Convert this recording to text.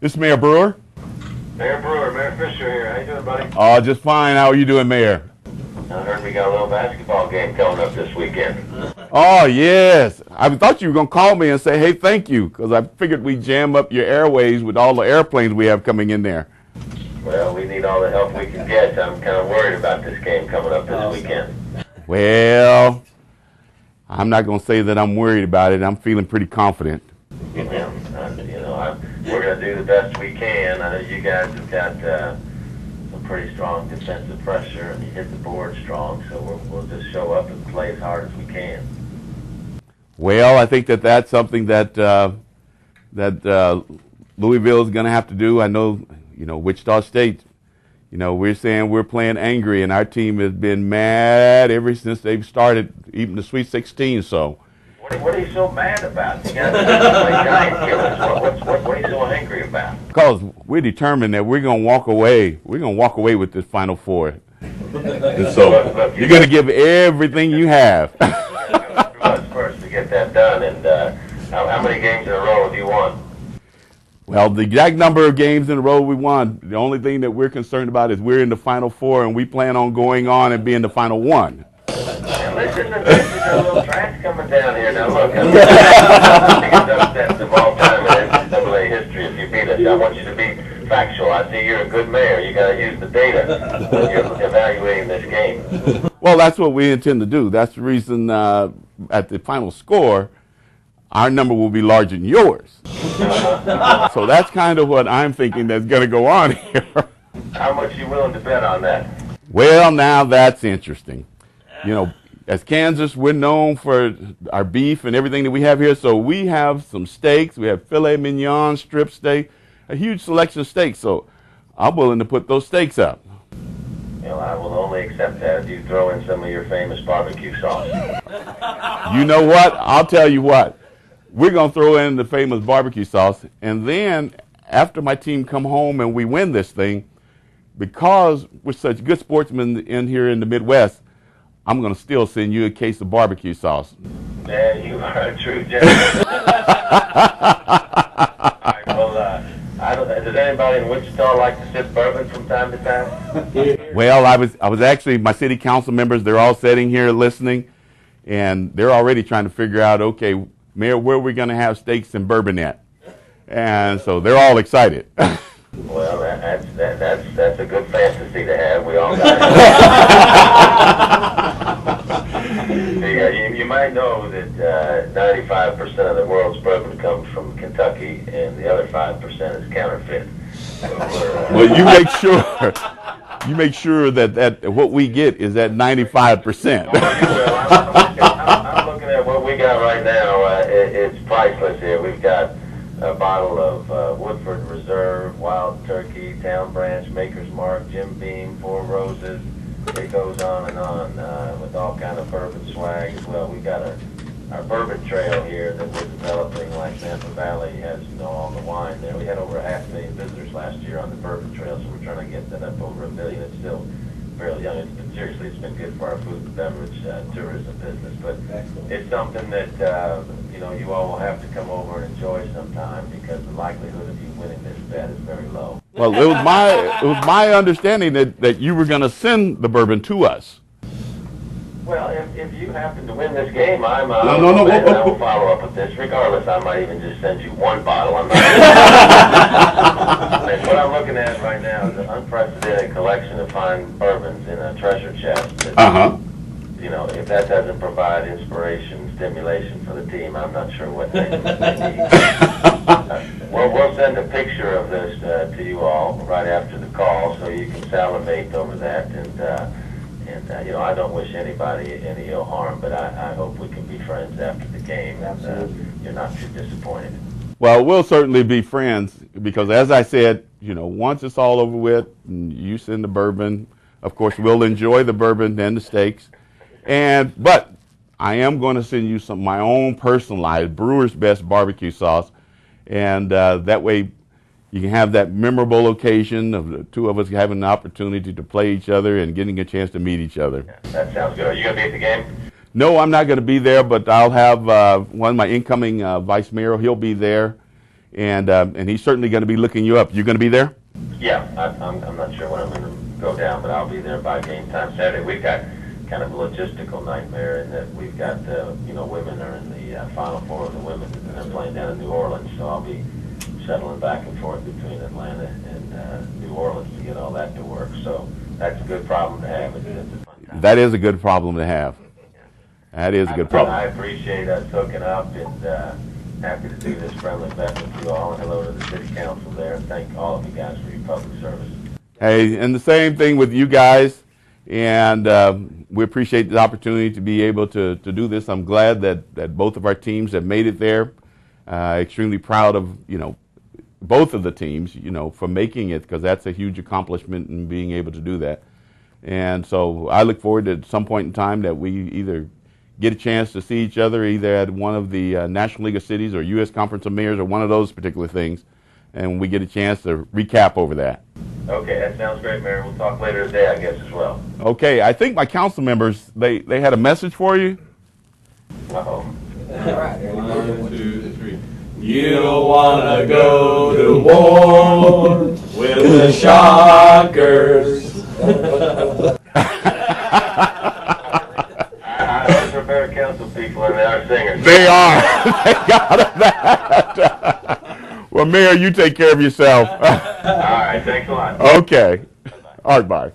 This is Mayor Brewer. Mayor Brewer, Mayor Fisher here. How you doing, buddy? Just fine. How are you doing, Mayor? I heard we got a little basketball game coming up this weekend. Oh, yes. I thought you were going to call me and say, hey, thank you, because I figured we'd jam up your airways with all the airplanes we have coming in there. Well, we need all the help we can get. I'm kind of worried about this game coming up this weekend. Well, I'm not going to say that I'm worried about it. I'm feeling pretty confident. We're going to do the best we can. I know you guys have got some pretty strong defensive pressure, and you hit the board strong, so we'll just show up and play as hard as we can. Well, I think that's something that Louisville is going to have to do. I know, Wichita State, we're saying we're playing angry, and our team has been mad ever since they've started, even the Sweet 16. So, what are you so mad about? You guys play giant killers. What are you so angry about? Because we're determined that we're going to walk away. We're going to walk away with this Final Four. And so you're going to give everything you have. First to get that done. And how many games in a row have you won? Well, the exact number of games in a row we won, the only thing that we're concerned about is we're in the Final Four, and we plan on going on and being the Final One. Now listen to this. There's a little trash coming down here. Now look, I'm the biggest upsets of all time in NCAA history if you beat us. I want you to be factual. I see you're a good mayor. You got to use the data when you're evaluating this game. Well, that's what we intend to do. That's the reason at the final score, our number will be larger than yours. So that's kind of what I'm thinking that's going to go on here. How much are you willing to bet on that? Well, now that's interesting. As Kansas, we're known for our beef and everything that we have here. So we have some steaks. We have filet mignon, strip steak, a huge selection of steaks. So I'm willing to put those steaks up. I will only accept that if you throw in some of your famous barbecue sauce. You know what? I'll tell you what. We're going to throw in the famous barbecue sauce. And then after my team come home and we win this thing, because we're such good sportsmen in here in the Midwest, I'm going to still send you a case of barbecue sauce. Man, you are a true gentleman. All right, well, does anybody in Wichita like to sip bourbon from time to time? Well, I was actually, my city council members, they're all sitting here listening, and they're already trying to figure out, okay, Mayor, where are we going to have steaks and bourbon at? And so they're all excited. Well, that's a good fantasy to have. We all got it. You might know that 95% of the world's bourbon comes from Kentucky, and the other 5% is counterfeit. So well, you make sure that what we get is at 95%. I'm looking at what we got right now. It's priceless here. We've got a bottle of Woodford Reserve, Wild Turkey, Town Branch, Maker's Mark, Jim Beam, Four Roses. It goes on and on with all kind of bourbon swag as well. We got our bourbon trail here that we're developing, like Napa Valley has all the wine there. We had over 500,000 visitors last year on the bourbon trail, so we're trying to get that up over 1 million. It's still fairly young. It's been good for our food and beverage tourism business, but it's something that you all will have to come over and enjoy sometime, because the likelihood of you winning this bet is very low. Well, it was my understanding that you were going to send the bourbon to us. Well, if you happen to win this game, I will follow up with this. Regardless, I might even just send you one bottle. I'm not. What I'm looking at right now is an unprecedented collection of fine bourbons in a treasure chest. That, if that doesn't provide inspiration, stimulation for the team, I'm not sure what they need. We'll send a picture of this to you all right after the call, so you can salivate over that. And I don't wish anybody any ill harm, but I hope we can be friends after the game, and you're not too disappointed. Well, we'll certainly be friends, because as I said, once it's all over with, and you send the bourbon, of course, we'll enjoy the bourbon and the steaks. But I am going to send you some of my own personalized Brewer's Best barbecue sauce, and that way you can have that memorable occasion of the two of us having the opportunity to play each other and getting a chance to meet each other. That sounds good. Are you going to be at the game? No, I'm not going to be there, but I'll have one of my incoming vice mayor. He'll be there, and he's certainly going to be looking you up. You going to be there? Yeah, I'm not sure when I'm going to go down, but I'll be there by game time Saturday. We've got kind of a logistical nightmare in that we've got, women are in the Final Four of the women, and they're playing down in New Orleans, so I'll be shuttling back and forth between Atlanta and New Orleans to get all that to work. So that's a good problem to have. It's a fun time. That is a good problem to have. That is a good problem. I appreciate us hooking up, and happy to do this friendly bet with you all. And hello to the city council there. And thank all of you guys for your public service. Hey, and the same thing with you guys. And we appreciate the opportunity to be able to do this. I'm glad that both of our teams have made it there. Extremely proud of, both of the teams, for making it, because that's a huge accomplishment in being able to do that. And so I look forward to at some point in time that we either get a chance to see each other either at one of the National League of Cities or U.S. Conference of Mayors or one of those particular things, and we get a chance to recap over that. Okay, that sounds great, Mayor. We'll talk later today, I guess, as well. Okay, I think my council members, they had a message for you. Uh-oh. All right. 1, 2, 3. You don't want to go to war with the Shockers. They're better council people than they are singers. They are. They got that. Well, Mayor, you take care of yourself. All right, thanks a lot. Okay. All right, bye.